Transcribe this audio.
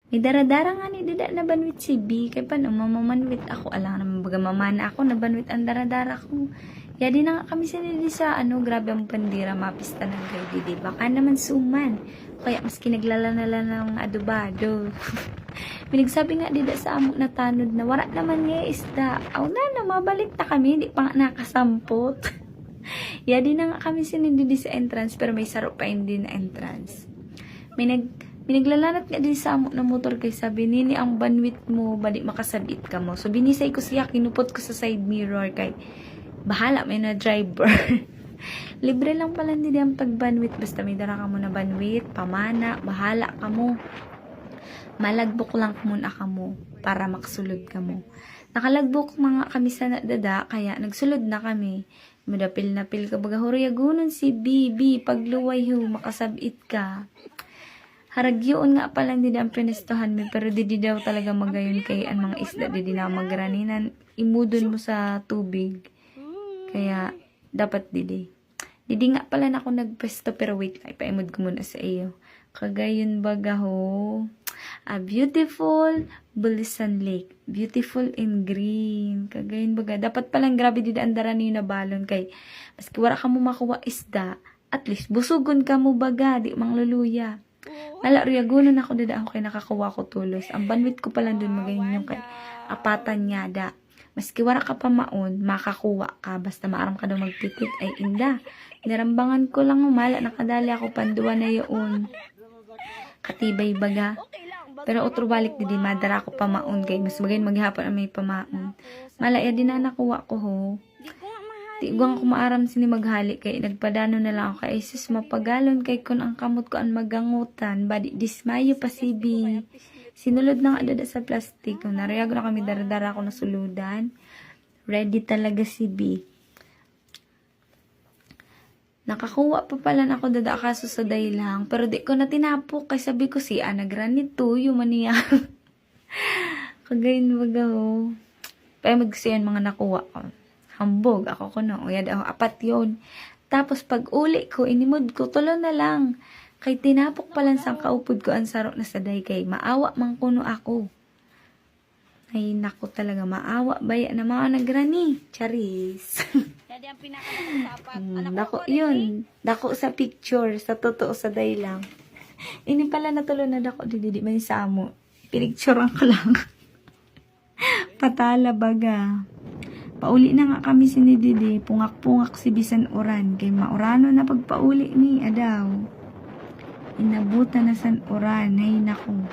May daradara nga ni dida na banwit si B. Kaya pa nung mamamanwit ako. Alam naman baga mamana ako. Nabanwit ang daradara ko. Ya di na nga kami sinili sa grabe ang pandira. Mapista ng grade. Di baka naman suman. Kaya mas kinaglalala ng adobado. Minagsabi nga dida sa amo na tanod na wala naman nga isda. Aw na mabalik ta kami. Di pa nga nakasampot. Ya di na nga kami sinili sa entrance. Pero may saro pa hindi na entrance. Minaglalanat nga din sa amo na motor kay sabi, nini ang bandwidth mo, bali makasabit ka mo. So, binisay ko siya, kinupot ko sa side mirror kay bahala, may na driver. Libre lang pala nila ang pag-bandwidth. Basta may dara ka mo na bandwidth, pamana, bahala ka mo. Malagbok lang muna ka mo para maksulod ka mo. Nakalagbok mga kami sa dada, kaya nagsulod na kami. Madapil na pil ka baga, huriyagunon si BB, pagluway ho, makasabit ka. Haragyoon nga pala hindi ang pinestuhan mo, pero di daw talaga magayon kay ang mga isda, di na magraninan, imudon mo sa tubig. Kaya, dapat didi. Didi nga pala na ako nagpesto, pero wait, ay paimod ko muna sa iyo. Kagayon baga ho, a beautiful Bulisan Lake. Beautiful and green. Kagayon baga. Dapat palang grabe didi ang darani na balon kay, maski wala ka mo makuha isda, at least busugon ka mo baga, di mangluluya. Wala, riyagunan ako dada ako kay nakakuha ko tulos. Ang bandwidth ko pala dun magayon yung kay apatan niya da. Maski wala ka pa maon, makakuha ka. Basta maaram ka daw magpitik, ay inda. Narambangan ko lang umala, nakadali ako panduwa na yun. Katibay baga. Pero otro balik didi, madara ko pa maon kay mas magayon maghapon ang may pamaon. Malaya din na nakuha ko ho. Tigwang ko maaram sini maghali kay nagpadano na lang ako kay sus mapagalon kay kun ang kamot ko ang magangutan badi dismayo pa si B. Sinulod na nga dada sa plastic. Nariyag na kami daradara ko na suludan. Ready talaga si B. Nakakuha pa pala na ako dada kaso sa day lang. Pero di ko na tinapok kay sabi ko si nagranito yung maniya. Kagayin baga ho. Pero magsiyan mga nakuha ko. Hambog ako kuno. O yada ako, apat yun. Tapos pag uli ko, inimod ko, tulo na lang. Kay tinapok pa lang sang kaupod ko ang sarok na sa day kay maawa mang kuno ako. Ay nako talaga, maawa baya na mga nagrani. Charis. Dadi ang pinaka-usapan. Dako yun. Dako sa picture, sa totoo sa day lang. Ini pala natulo na dako, di man sa amo. Pinicturean ko lang. Patala baga. Pauli na nga kami si Didi, pungak-pungak si Bisan Oran, kay maurano na pagpauli ni Adaw. Inabutan na San Oran, ay naku.